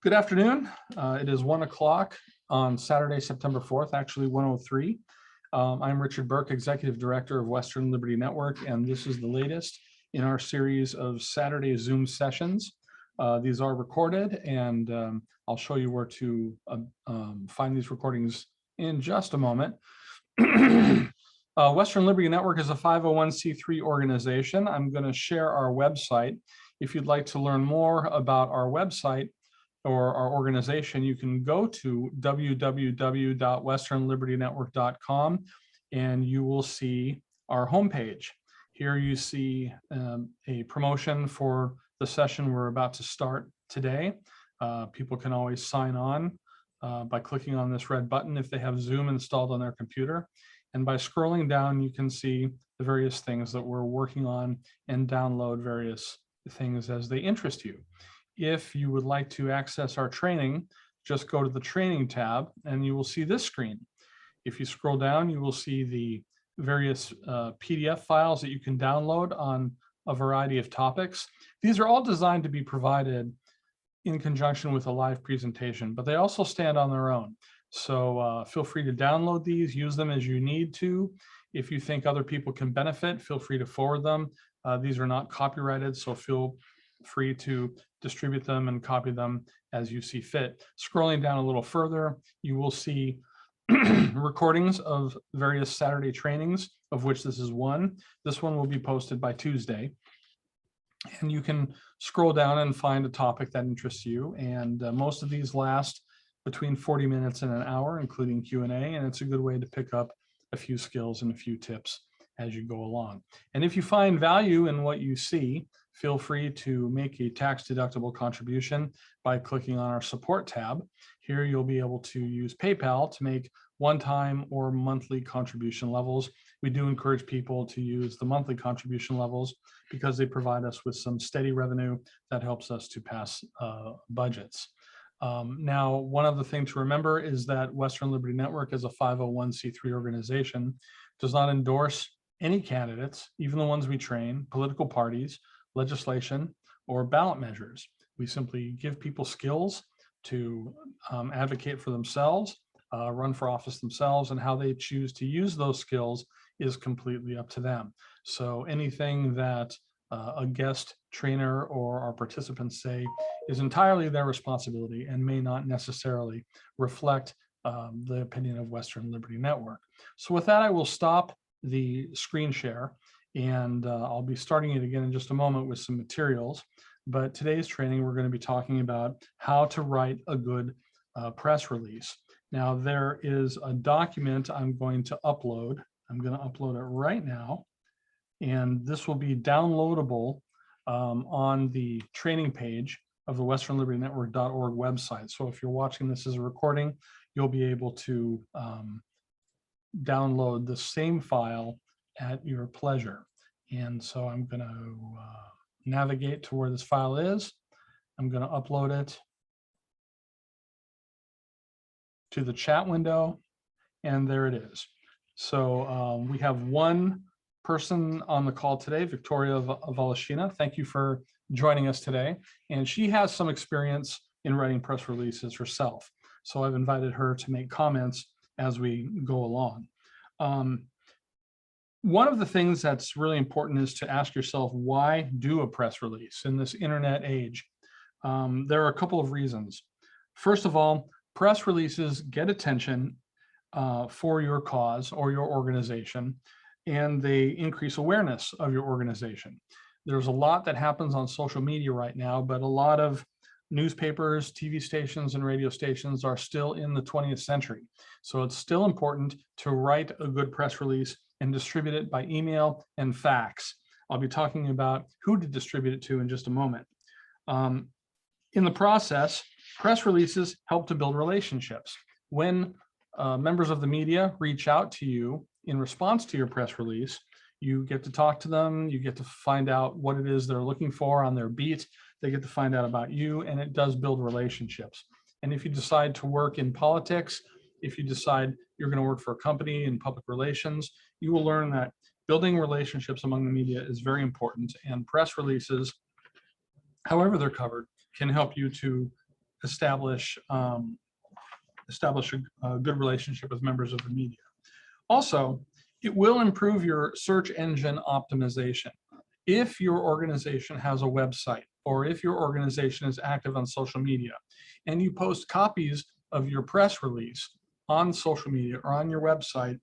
Good afternoon. It is 1 o'clock on Saturday, September 4th, actually 1:03. I'm Richard Burke, Executive Director of Western Liberty Network, and this is the latest in our series of Saturday Zoom sessions. These are recorded, and I'll show you where to find these recordings in just a moment. Western Liberty Network is a 501c3 organization. I'm going to share our website. If you'd like to learn more about our website or our organization, you can go to www.westernlibertynetwork.com and you will see our homepage. Here you see a promotion for the session we're about to start today. People can always sign on by clicking on this red button if they have Zoom installed on their computer. And by scrolling down, you can see the various things that we're working on and download various things as they interest you. If you would like to access our training, just go to the training tab and you will see this screen. If you scroll down, you will see the various PDF files that you can download on a variety of topics. These are all designed to be provided in conjunction with a live presentation, but they also stand on their own. So feel free to download these, use them as you need to. If you think other people can benefit, feel free to forward them. These are not copyrighted, so feel free to distribute them and copy them as you see fit. Scrolling down a little further, you will see recordings of various Saturday trainings, of which this is one. This one will be posted by Tuesday. And you can scroll down and find a topic that interests you. And most of these last between 40 minutes and an hour, including Q&A, and it's a good way to pick up a few skills and a few tips as you go along. And if you find value in what you see, feel free to make a tax-deductible contribution by clicking on our support tab. Here you'll be able to use PayPal to make one-time or monthly contribution levels. We do encourage people to use the monthly contribution levels because they provide us with some steady revenue that helps us to pass budgets. Now, one other thing to remember is that Western Liberty Network is a 501c3 organization, does not endorse any candidates, even the ones we train, political parties, legislation, or ballot measures. We simply give people skills to advocate for themselves, run for office themselves, and how they choose to use those skills is completely up to them. So anything that a guest trainer or our participants say is entirely their responsibility and may not necessarily reflect the opinion of Western Liberty Network. So with that, I will stop the screen share, and I'll be starting it again in just a moment with some materials. But today's training, we're going to be talking about how to write a good press release. Now, there is a document I'm going to upload. I'm going to upload it right now, and this will be downloadable on the training page of the westernlibertynetwork.org website. So if you're watching this as a recording, you'll be able to download the same file at your pleasure. And so I'm going to navigate to where this file is. I'm going to upload it to the chat window, and there it is. So we have one person on the call today, Victoria Valashina. Thank you for joining us today. And she has some experience in writing press releases herself. So I've invited her to make comments as we go along. One of the things that's really important is to ask yourself, why do a press release in this internet age? There are a couple of reasons. First of all, press releases get attention for your cause or your organization, and they increase awareness of your organization. There's a lot that happens on social media right now, but a lot of newspapers, TV stations, and radio stations are still in the 20th century. So it's still important to write a good press release and distribute it by email and fax. I'll be talking about who to distribute it to in just a moment. In the process, press releases help to build relationships. When members of the media reach out to you in response to your press release, you get to talk to them, you get to find out what it is they're looking for on their beat, they get to find out about you, and it does build relationships. And if you decide to work in politics, if you decide you're going to work for a company in public relations, you will learn that building relationships among the media is very important, and press releases, however they're covered, can help you to establish a good relationship with members of the media. Also, it will improve your search engine optimization. If your organization has a website, or if your organization is active on social media, and you post copies of your press release on social media or on your website,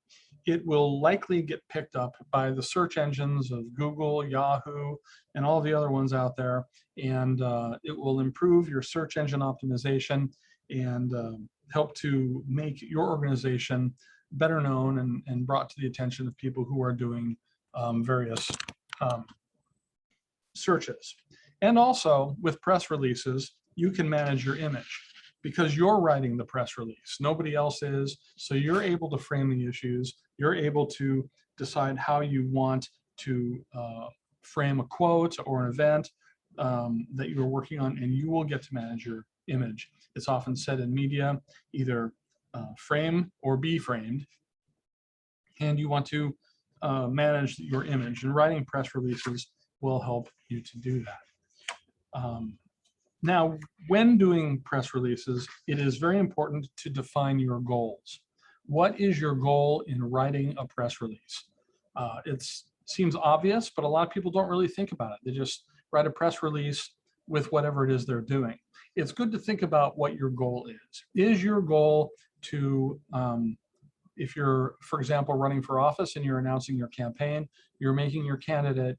it will likely get picked up by the search engines of Google, Yahoo, and all the other ones out there. And it will improve your search engine optimization and help to make your organization better known and brought to the attention of people who are doing various searches. And also with press releases, you can manage your image because you're writing the press release. Nobody else is. So you're able to frame the issues. You're able to decide how you want to frame a quote or an event that you're working on, and you will get to manage your image. It's often said in media, either frame or be framed, and you want to manage your image, and writing press releases will help you to do that. Now, when doing press releases, it is very important to define your goals. What is your goal in writing a press release? It seems obvious, but a lot of people don't really think about it. They just write a press release with whatever it is they're doing. It's good to think about what your goal is. Is your goal to, if you're, for example, running for office and you're announcing your campaign, you're making your candidate,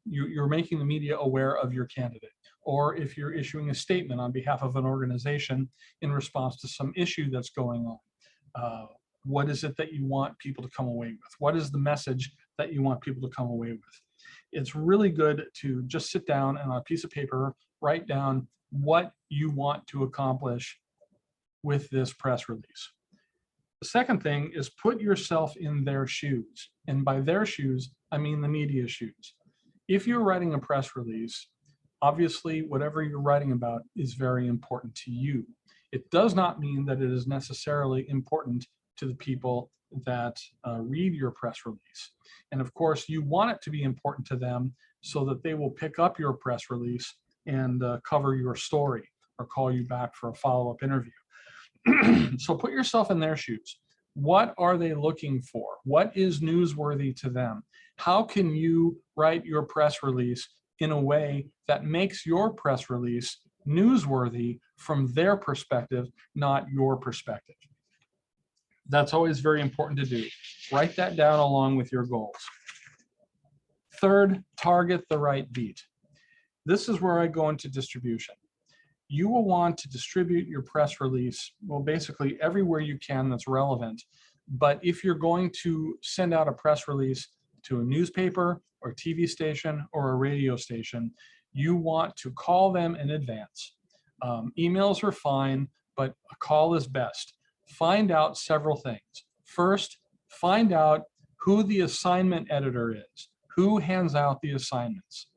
you're making the media aware of your candidate. Or if you're issuing a statement on behalf of an organization in response to some issue that's going on. What is it that you want people to come away with? What is the message that you want people to come away with? It's really good to just sit down and on a piece of paper, write down what you want to accomplish with this press release. The second thing is put yourself in their shoes. And by their shoes, I mean the media shoes. If you're writing a press release, obviously, whatever you're writing about is very important to you. It does not mean that it is necessarily important to the people that read your press release. And of course, you want it to be important to them so that they will pick up your press release and cover your story or call you back for a follow-up interview. So put yourself in their shoes. What are they looking for? What is newsworthy to them? How can you write your press release in a way that makes your press release newsworthy from their perspective, not your perspective? That's always very important to do. Write that down along with your goals. Third, target the right beat. This is where I go into distribution. You will want to distribute your press release, well, basically everywhere you can that's relevant. But if you're going to send out a press release to a newspaper or TV station or a radio station, you want to call them in advance. Emails are fine, but a call is best. Find out several things. First, find out who the assignment editor is, who hands out the assignments.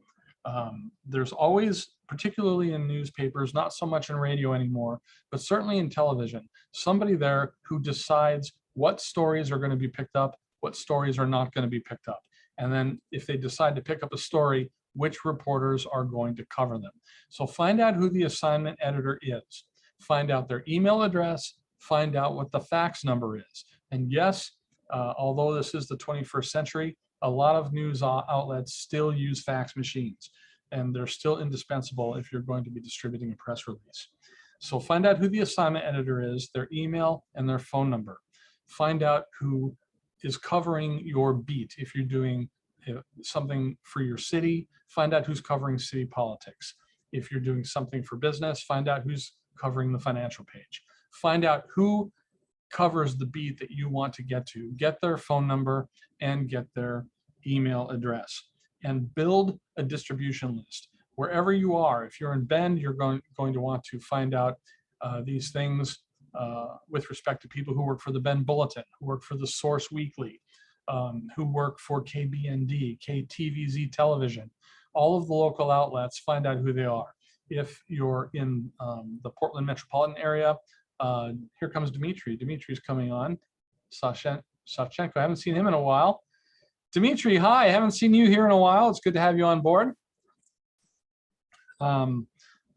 There's always, particularly in newspapers, not so much in radio anymore, but certainly in television, somebody there who decides what stories are going to be picked up, what stories are not going to be picked up. And then if they decide to pick up a story, which reporters are going to cover them. So find out who the assignment editor is. Find out their email address. Find out what the fax number is. And yes, although this is the 21st century, a lot of news outlets still use fax machines, and they're still indispensable if you're going to be distributing a press release. So find out who the assignment editor is, their email, and their phone number. Find out who is covering your beat. If you're doing something for your city, find out who's covering city politics. If you're doing something for business, find out who's covering the financial page. Find out who covers the beat that you want to get to. Get their phone number and get their email address. And build a distribution list. Wherever you are, if you're in Bend, you're going to want to find out these things with respect to people who work for the Bend Bulletin, who work for the Source Weekly, who work for KBND, KTVZ Television. All of the local outlets, find out who they are. If you're in the Portland metropolitan area, here comes Dimitri. Dimitri's coming on. Savchenko, I haven't seen him in a while. Dimitri, hi, I haven't seen you here in a while. It's good to have you on board.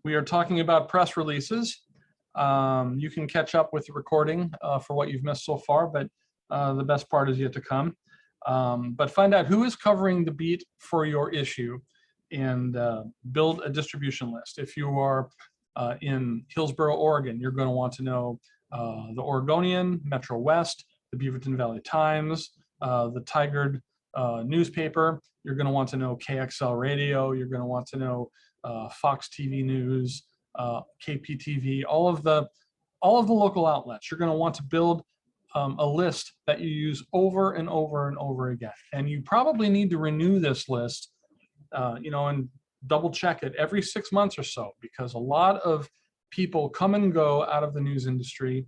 We are talking about press releases. You can catch up with the recording for what you've missed so far, but the best part is yet to come. But find out who is covering the beat for your issue and build a distribution list. If you are in Hillsboro, Oregon, you're going to want to know the Oregonian, Metro West, the Beaverton Valley Times, the Tigard newspaper. You're going to want to know KXL Radio. You're going to want to know Fox TV News, KPTV, all of the local outlets. You're going to want to build a list that you use over and over and over again. And you probably need to renew this list, and double check it every 6 months or so, because a lot of people come and go out of the news industry.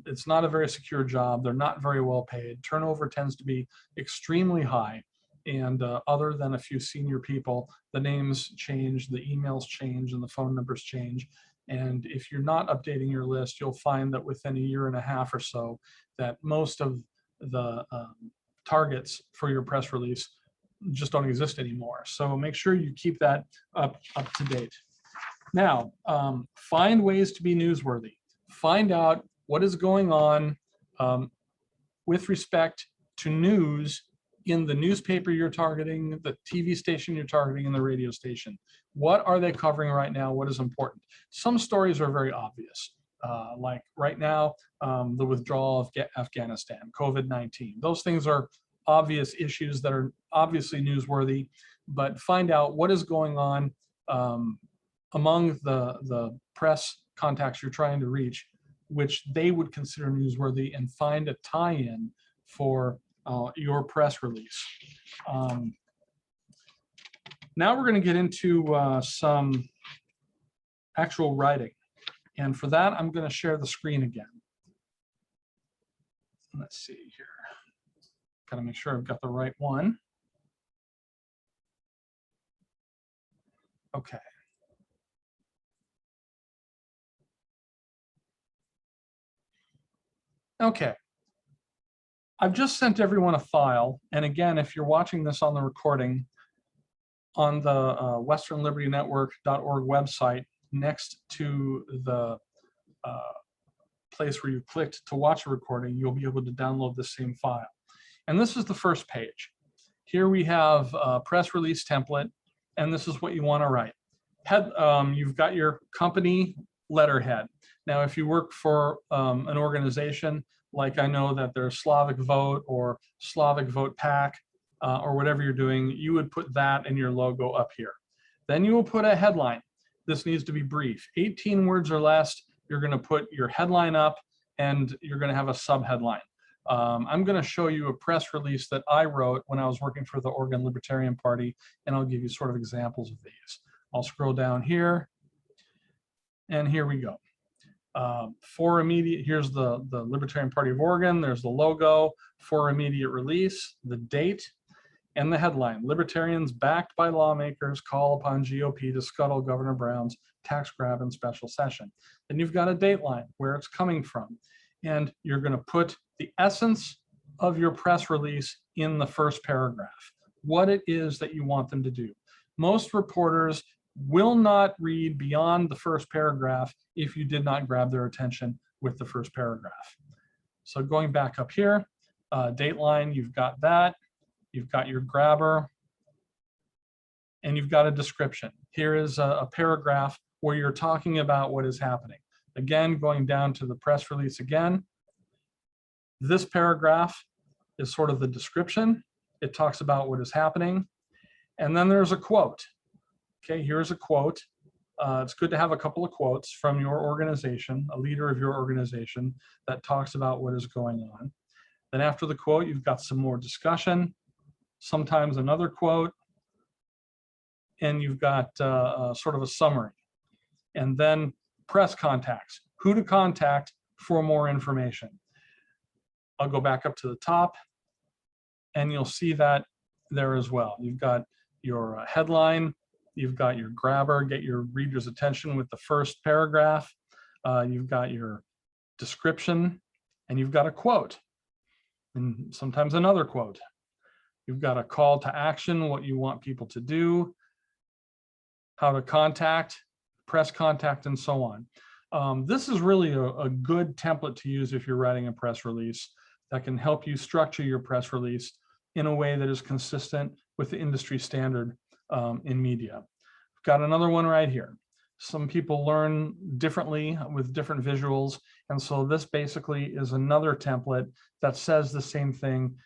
It's not a very secure job. They're not very well paid. Turnover tends to be extremely high. And other than a few senior people, the names change, the emails change, and the phone numbers change. And if you're not updating your list, you'll find that within a year and a half or so, that most of the targets for your press release just don't exist anymore. So make sure you keep that up to date. Now, find ways to be newsworthy. Find out what is going on with respect to news in the newspaper you're targeting, the TV station you're targeting, and the radio station. What are they covering right now? What is important? Some stories are very obvious, like right now, the withdrawal of Afghanistan, COVID-19. Those things are obvious issues that are obviously newsworthy, but find out what is going on among the press contacts you're trying to reach, which they would consider newsworthy, and find a tie-in for your press release. Now we're going to get into some actual writing. And for that, I'm going to share the screen again. Let's see here. Got to make sure I've got the right one. Okay. Okay. I've just sent everyone a file. And again, if you're watching this on the recording, on the westernlibertynetwork.org website, next to the place where you clicked to watch a recording, you'll be able to download the same file. And this is the first page. Here we have a press release template, and this is what you want to write. You've got your company letterhead. Now, if you work for an organization, like I know that there's Slavic Vote or Slavic Vote PAC, or whatever you're doing, you would put that and your logo up here. Then you will put a headline. This needs to be brief, 18 words or less. You're going to put your headline up, and you're going to have a subheadline. I'm going to show you a press release that I wrote when I was working for the Oregon Libertarian Party, and I'll give you sort of examples of these. I'll scroll down here, and here we go. For immediate, here's the Libertarian Party of Oregon. There's the logo. For immediate release, the date, and the headline: Libertarians backed by lawmakers call upon GOP to scuttle Governor Brown's tax grab in special session. Then you've got a dateline, where it's coming from. And you're going to put the essence of your press release in the first paragraph, what it is that you want them to do. Most reporters will not read beyond the first paragraph if you did not grab their attention with the first paragraph. So going back up here, dateline, you've got that. You've got your grabber, and you've got a description. Here is a paragraph where you're talking about what is happening. Again, going down to the press release again, this paragraph is sort of the description. It talks about what is happening. And then there's a quote. Okay, here's a quote. It's good to have a couple of quotes from your organization, a leader of your organization, that talks about what is going on. Then after the quote, you've got some more discussion, sometimes another quote, and you've got sort of a summary. And then press contacts, who to contact for more information. I'll go back up to the top, and you'll see that there as well. You've got your headline, you've got your grabber, get your reader's attention with the first paragraph, you've got your description, and you've got a quote, and sometimes another quote. You've got a call to action, what you want people to do, how to contact, press contact, and so on. This is really a good template to use if you're writing a press release that can help you structure your press release in a way that is consistent with the industry standard in media. I've got another one right here. Some people learn differently with different visuals, and so this basically is another template that says the same thing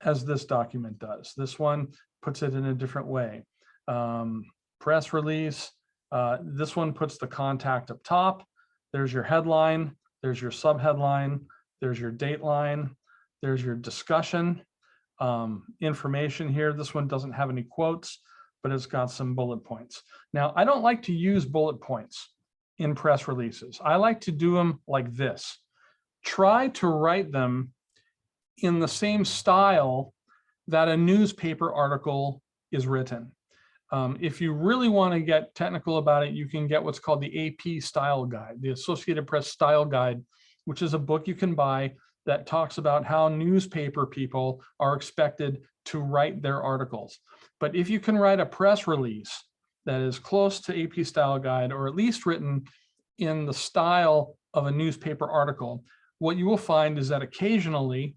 as this document does. This one puts it in a different way. Press release, this one puts the contact up top. There's your headline, there's your subheadline, there's your date line, there's your discussion information here. This one doesn't have any quotes, but it's got some bullet points. Now, I don't like to use bullet points in press releases. I like to do them like this. Try to write them in the same style that a newspaper article is written. If you really want to get technical about it, you can get what's called the AP Style Guide, the Associated Press Style Guide, which is a book you can buy that talks about how newspaper people are expected to write their articles. But if you can write a press release that is close to AP Style Guide, or at least written in the style of a newspaper article, what you will find is that occasionally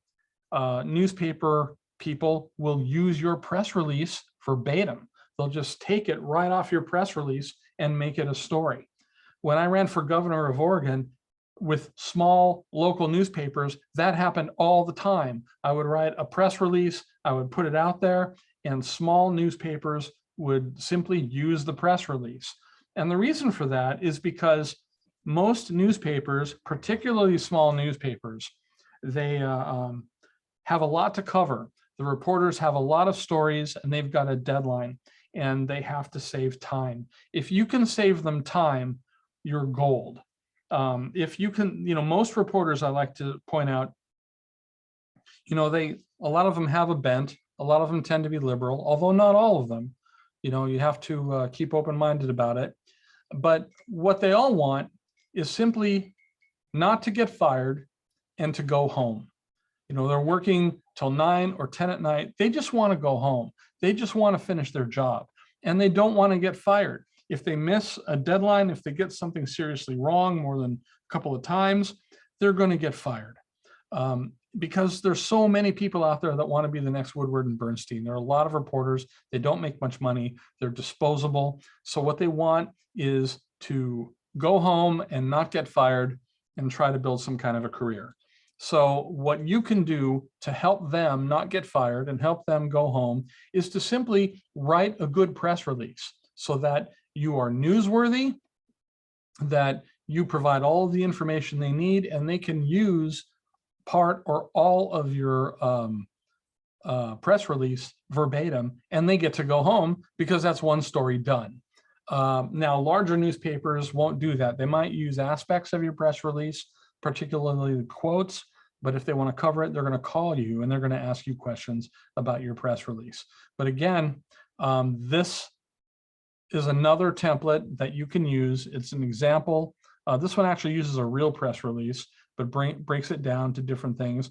newspaper people will use your press release verbatim. They'll just take it right off your press release and make it a story. When I ran for governor of Oregon with small local newspapers, that happened all the time. I would write a press release, I would put it out there, and small newspapers would simply use the press release. And the reason for that is because most newspapers, particularly small newspapers, they have a lot to cover. The reporters have a lot of stories and they've got a deadline and they have to save time. If you can save them time, you're gold. If you can, most reporters, I like to point out, a lot of them have a bent, a lot of them tend to be liberal, although not all of them. You have to keep open-minded about it. But what they all want is simply not to get fired and to go home. They're working till 9 or 10 at night. They just want to go home. They just want to finish their job and they don't want to get fired. If they miss a deadline, if they get something seriously wrong more than a couple of times, they're going to get fired. Because there's so many people out there that want to be the next Woodward and Bernstein. There are a lot of reporters. They don't make much money. They're disposable. So what they want is to go home and not get fired and try to build some kind of a career. So what you can do to help them not get fired and help them go home is to simply write a good press release so that you are newsworthy, that you provide all of the information they need, and they can use part or all of your press release verbatim, and they get to go home because that's one story done. Now, larger newspapers won't do that. They might use aspects of your press release, particularly the quotes, but if they want to cover it, they're going to call you and they're going to ask you questions about your press release. But again, this is another template that you can use. It's an example. This one actually uses a real press release, but breaks it down to different things.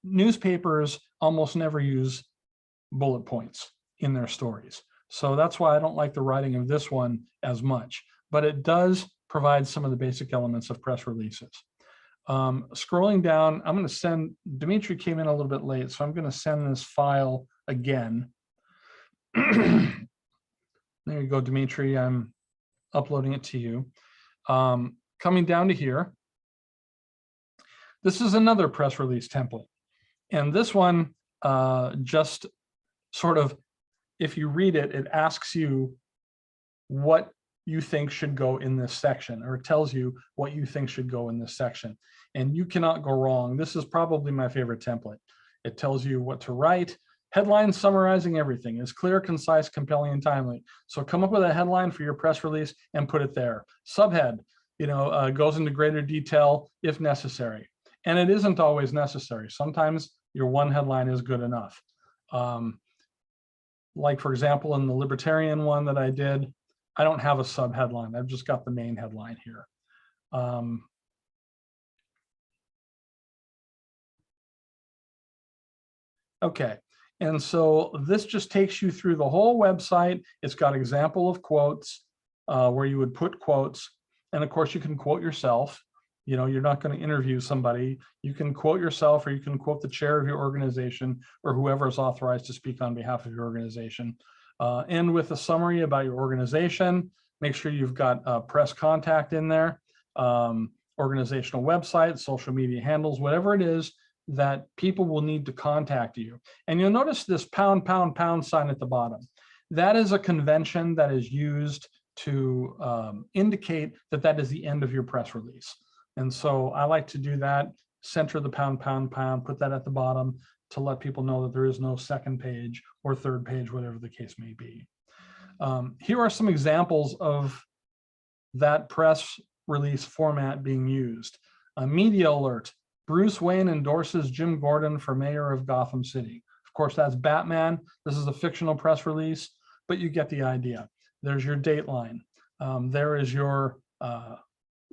Newspapers almost never use bullet points in their stories. So that's why I don't like the writing of this one as much, but it does provide some of the basic elements of press releases. Scrolling down, I'm going to send, Dimitri came in a little bit late, so I'm going to send this file again. There you go, Dimitri, I'm uploading it to you. Coming down to here, this is another press release template. And this one just sort of, if you read it, it asks you what you think should go in this section, or it tells you what you think should go in this section. And you cannot go wrong. This is probably my favorite template. It tells you what to write. Headline summarizing everything is clear, concise, compelling, and timely. So come up with a headline for your press release and put it there. Subhead, goes into greater detail if necessary. And it isn't always necessary. Sometimes your one headline is good enough. Like, for example, in the libertarian one that I did, I don't have a subheadline. I've just got the main headline here. Okay, and so this just takes you through the whole website. It's got example of quotes. where you would put quotes. And of course, you can quote yourself. You know, you're not going to interview somebody. You can quote yourself, or you can quote the chair of your organization or whoever is authorized to speak on behalf of your organization. End with a summary about your organization. Make sure you've got press contact in there, organizational website, social media handles, whatever it is that people will need to contact you. And you'll notice this pound, pound, pound sign at the bottom. That is a convention that is used to indicate that that is the end of your press release. And so I like to do that, center the pound, pound, pound, put that at the bottom to let people know that there is no second page or third page, whatever the case may be. Here are some examples of that press release format being used. A media alert: Bruce Wayne endorses Jim Gordon for mayor of Gotham City. Of course, that's Batman. This is a fictional press release, but you get the idea. There's your dateline. There is your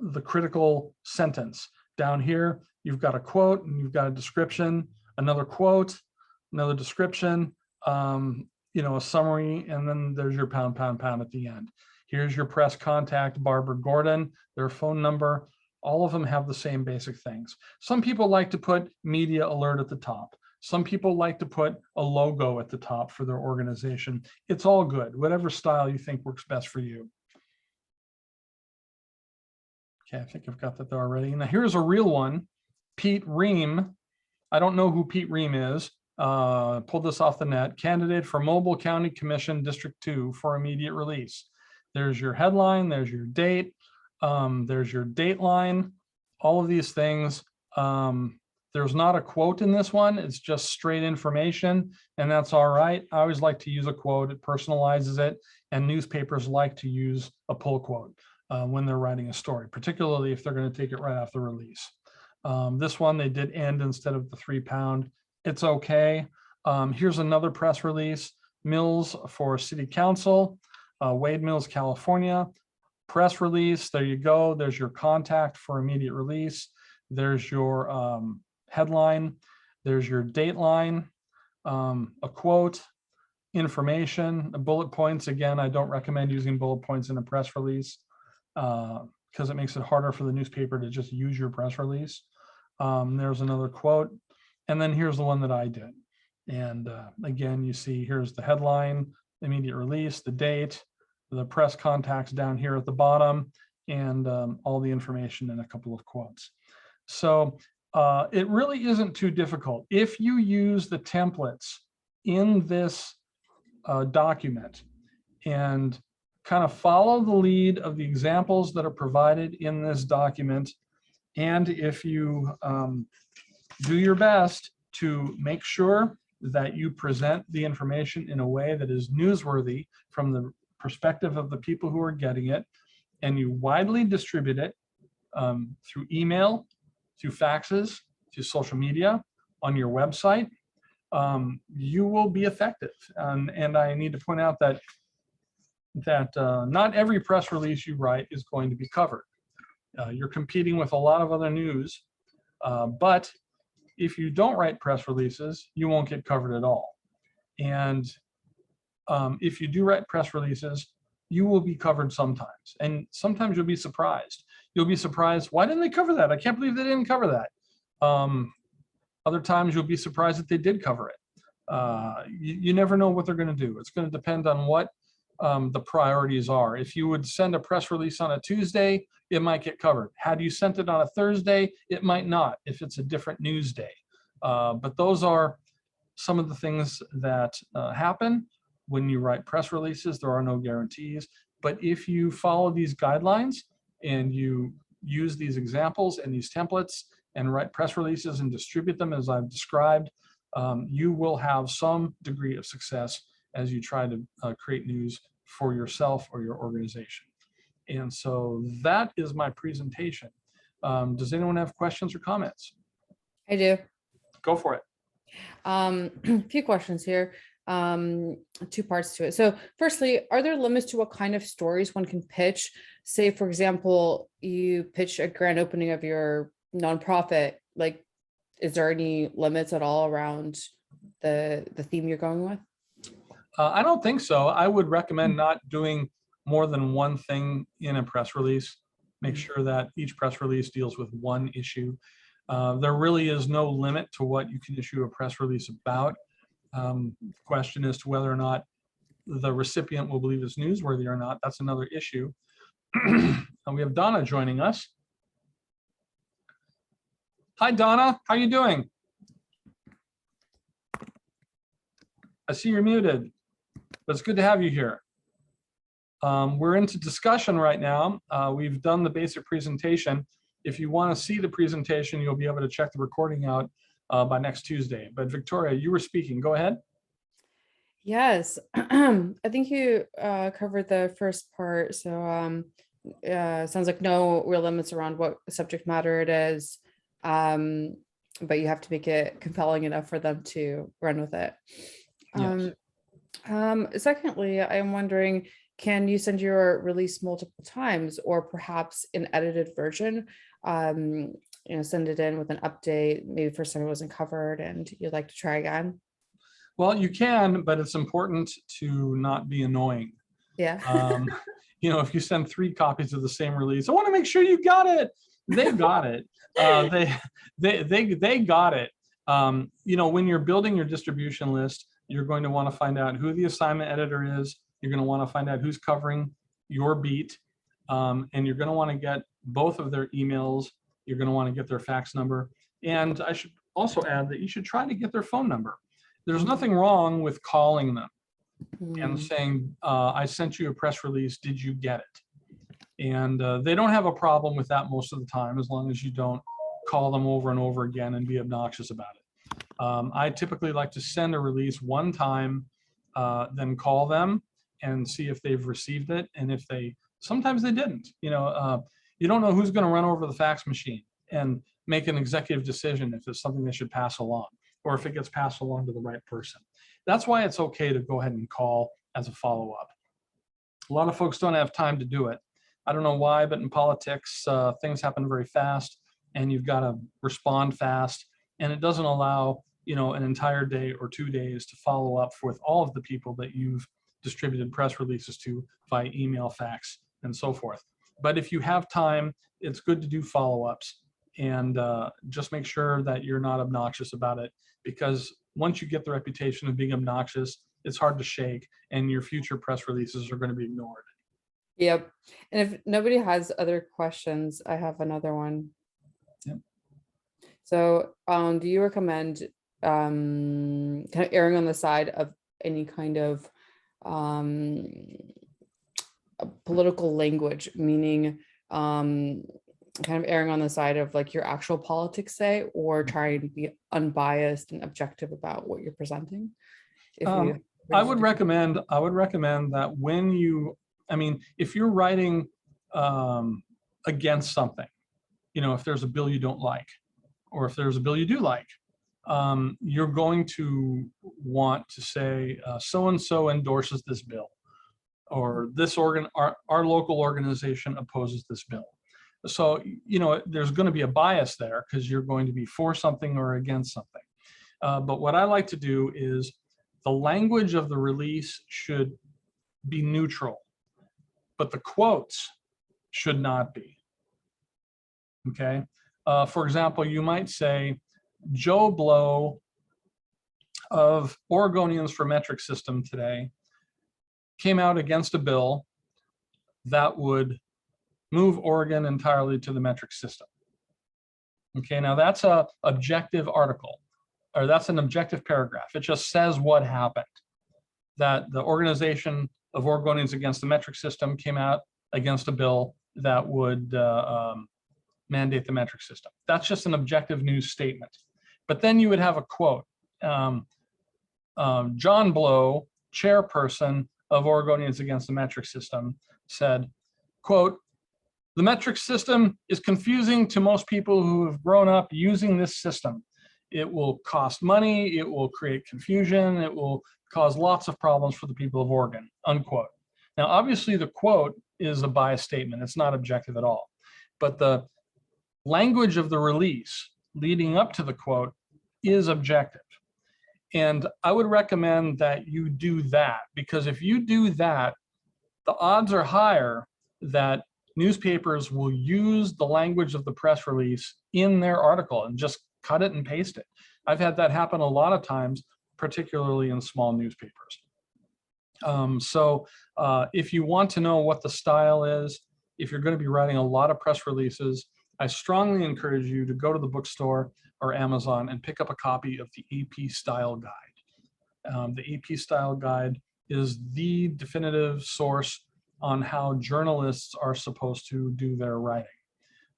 the critical sentence. Down here, you've got a quote and you've got a description, another quote, another description, you know, a summary, and then there's your pound, pound, pound at the end. Here's your press contact, Barbara Gordon, their phone number. All of them have the same basic things. Some people like to put media alert at the top. Some people like to put a logo at the top for their organization. It's all good, whatever style you think works best for you. Okay, I think I've got that there already. Now here's a real one, Pete Ream. I don't know who Pete Ream is. Pulled this off the net. Candidate for Mobile County Commission District 2 for immediate release. There's your headline, there's your date, there's your dateline, all of these things. There's not a quote in this one, it's just straight information, and that's all right. I always like to use a quote, it personalizes it, and newspapers like to use a pull quote when they're writing a story, particularly if they're going to take it right off the release. This one, they did end instead of the 3 pound. It's okay. Here's another press release, Mills for City Council, Wade Mills, California. Press release, there you go. There's your contact for immediate release. There's your headline. There's your dateline, a quote, information, bullet points. Again, I don't recommend using bullet points in a press release because it makes it harder for the newspaper to just use your press release. There's another quote. And then here's the one that I did. And again, you see here's the headline, immediate release, the date, the press contacts down here at the bottom, and all the information and a couple of quotes. So it really isn't too difficult. If you use the templates in this document and kind of follow the lead of the examples that are provided in this document, and if you do your best to make sure that you present the information in a way that is newsworthy from the perspective of the people who are getting it, and you widely distribute it through email, through faxes, through social media, on your website, you will be effective. And I need to point out that not every press release you write is going to be covered. You're competing with a lot of other news, but if you don't write press releases, you won't get covered at all. And if you do write press releases, you will be covered sometimes. And sometimes you'll be surprised. You'll be surprised, why didn't they cover that? I can't believe they didn't cover that. Other times you'll be surprised that they did cover it. You never know what they're going to do. It's going to depend on what the priorities are. If you would send a press release on a Tuesday, it might get covered. Had you sent it on a Thursday, it might not, if it's a different news day. But those are some of the things that happen when you write press releases. There are no guarantees, but if you follow these guidelines and you use these examples and these templates and write press releases and distribute them as I've described, you will have some degree of success as you try to create news for yourself or your organization. And so that is my presentation. Does anyone have questions or comments? I do. Go for it. A few questions here, 2 parts to it. So firstly, are there limits to what kind of stories one can pitch? Say, for example, you pitch a grand opening of your nonprofit, like, is there any limits at all around the theme you're going with? I don't think so. I would recommend not doing more than one thing in a press release. Make sure that each press release deals with one issue. There really is no limit to what you can issue a press release about. The question as to whether or not the recipient will believe it's newsworthy or not, that's another issue. And we have Donna joining us. Hi, Donna. How are you doing? I see you're muted, but it's good to have you here. We're into discussion right now. We've done the basic presentation. If you want to see the presentation, you'll be able to check the recording out by next Tuesday. But Victoria, you were speaking. Go ahead. Yes, I think you covered the first part. So sounds like no real limits around what subject matter it is, but you have to make it compelling enough for them to run with it. Yes. Secondly, I'm wondering, can you send your release multiple times, or perhaps an edited version? Send it in with an update. Maybe first time it wasn't covered and you'd like to try again. Well, you can, but it's important to not be annoying. Yeah. If you send 3 copies of the same release, I want to make sure you got it. They got it. They got it. When you're building your distribution list, you're going to want to find out who the assignment editor is. You're going to want to find out who's covering your beat. And you're going to want to get both of their emails. You're going to want to get their fax number. And I should also add that you should try to get their phone number. There's nothing wrong with calling them and saying, I sent you a press release, did you get it? And they don't have a problem with that most of the time, as long as you don't call them over and over again and be obnoxious about it. I typically like to send a release one time, then call them and see if they've received it. And if sometimes they didn't. You don't know who's going to run over the fax machine and make an executive decision if it's something they should pass along, or if it gets passed along to the right person. That's why it's okay to go ahead and call as a follow-up. A lot of folks don't have time to do it. I don't know why, but in politics, things happen very fast, and you've got to respond fast, and it doesn't allow an entire day or 2 days to follow up with all of the people that you've distributed press releases to via email, fax, and so forth. But if you have time, it's good to do follow-ups, and just make sure that you're not obnoxious about it, because once you get the reputation of being obnoxious, it's hard to shake, and your future press releases are going to be ignored. Yep. And if nobody has other questions, I have another one. Yep. So do you recommend kind of erring on the side of any kind of political language, meaning kind of erring on the side of like your actual politics, say, or trying to be unbiased and objective about what you're presenting? I would recommend that when if you're writing against something, if there's a bill you don't like, or if there's a bill you do like, you're going to want to say so-and-so endorses this bill, or our local organization opposes this bill. So, there's going to be a bias there because you're going to be for something or against something. But what I like to do is the language of the release should be neutral, but the quotes should not be. Okay. For example, you might say, Joe Blow of Oregonians for Metric System today came out against a bill that would move Oregon entirely to the metric system. Okay, now that's an objective article, or that's an objective paragraph. It just says what happened, that the Organization of Oregonians Against the Metric System came out against a bill that would mandate the metric system. That's just an objective news statement. But then you would have a quote. John Blow, chairperson of Oregonians Against the Metric System, said, quote, "The metric system is confusing to most people who have grown up using this system. It will cost money, it will create confusion, it will cause lots of problems for the people of Oregon," unquote. Now, obviously the quote is a biased statement. It's not objective at all. But the language of the release leading up to the quote is objective. And I would recommend that you do that, because if you do that, the odds are higher that newspapers will use the language of the press release in their article and just cut it and paste it. I've had that happen a lot of times, particularly in small newspapers. If you want to know what the style is, if you're going to be writing a lot of press releases, I strongly encourage you to go to the bookstore or Amazon and pick up a copy of the AP Style Guide. The AP Style Guide is the definitive source on how journalists are supposed to do their writing.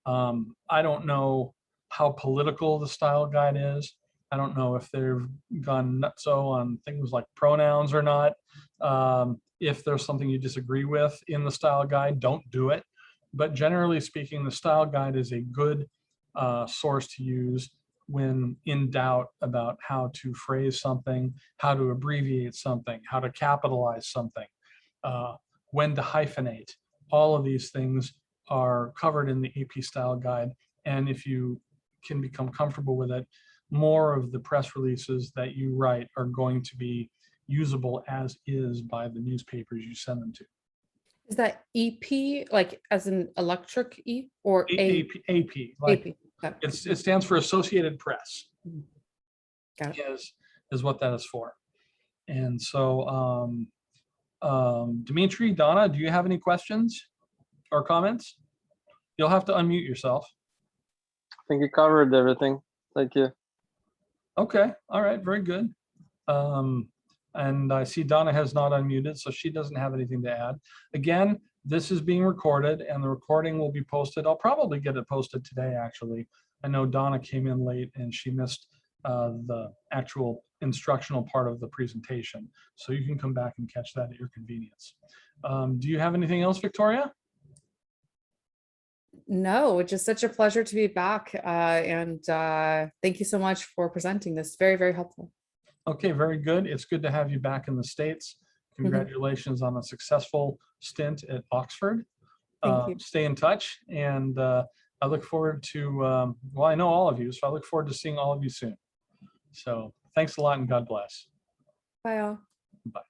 I don't know how political the style guide is. I don't know if they've gone nutso on things like pronouns or not. If there's something you disagree with in the style guide, don't do it. But generally speaking, the style guide is a good source to use when in doubt about how to phrase something, how to abbreviate something, how to capitalize something, when to hyphenate. All of these things are covered in the AP Style Guide. And if you can become comfortable with it, more of the press releases that you write are going to be usable as is by the newspapers you send them to. Is that EP, like as an electric E or A? AP, like AP. Got it. it stands for Associated Press. Got it. Is what that is for. And so, Dimitri, Donna, do you have any questions or comments? You'll have to unmute yourself. I think you covered everything. Thank you. Okay, all right, very good. And I see Donna has not unmuted, so she doesn't have anything to add. Again, this is being recorded and the recording will be posted. I'll probably get it posted today, actually. I know Donna came in late and she missed the actual instructional part of the presentation. So you can come back and catch that at your convenience. Do you have anything else, Victoria? No, it's just such a pleasure to be back. And thank you so much for presenting this. Very, very helpful. Okay, very good. It's good to have you back in the States. Congratulations on a successful stint at Oxford. Thank you. Stay in touch, and I look forward to, well, I know all of you, so I look forward to seeing all of you soon. So thanks a lot and God bless. Bye all. Bye.